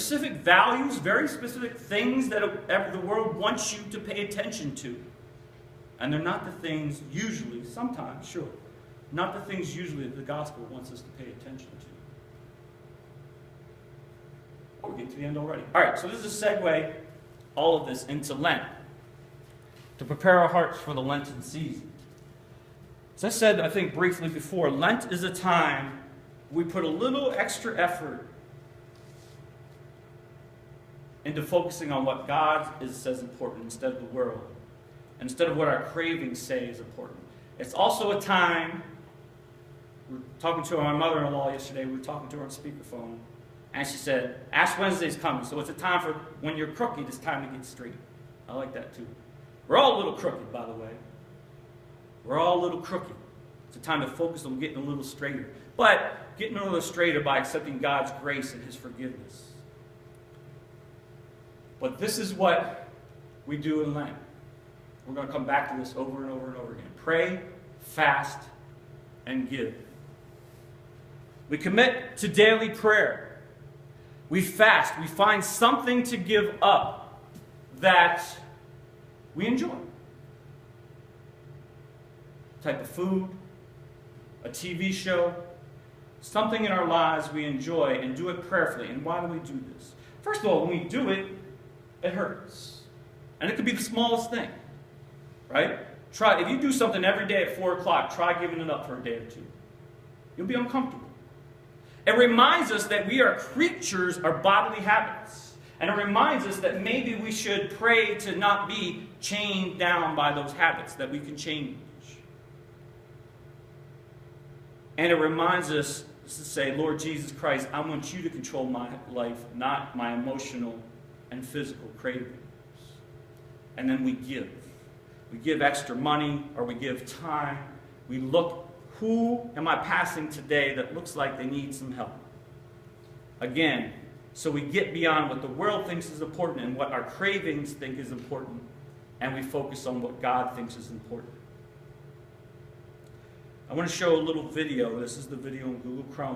specific values, very specific things that the world wants you to pay attention to. And they're not the things usually, sometimes, sure, not the things usually that the gospel wants us to pay attention to. Oh, we're getting to the end already. All right, so this is a segue, all of this, into Lent, to prepare our hearts for the Lenten season. As I said, I think briefly before, Lent is a time we put a little extra effort into focusing on what God says important instead of the world, instead of what our cravings say is important. It's also a time, we were talking to my mother-in-law yesterday, we were talking to her on speakerphone, and she said, Ash Wednesday's coming, so it's a time for, when you're crooked, it's time to get straight. I like that too. We're all a little crooked, by the way. We're all a little crooked. It's a time to focus on getting a little straighter. But getting a little straighter by accepting God's grace and His forgiveness. But this is what we do in Lent. We're going to come back to this over and over and over again. Pray, fast, and give. We commit to daily prayer. We fast. We find something to give up that we enjoy. A type of food, a TV show, something in our lives we enjoy, and do it prayerfully. And why do we do this? First of all, when we do it, it hurts. And it could be the smallest thing, right? If you do something every day at 4 o'clock, try giving it up for a day or two. You'll be uncomfortable. It reminds us that we are creatures of bodily habits. And it reminds us that maybe we should pray to not be chained down by those habits, that we can change. And it reminds us to say, Lord Jesus Christ, I want you to control my life, not my emotional and physical cravings. And then we give. We give extra money, or we give time. We look, who am I passing today that looks like they need some help? Again, so we get beyond what the world thinks is important and what our cravings think is important, and we focus on what God thinks is important. I want to show a little video. This is the video in Google Chrome.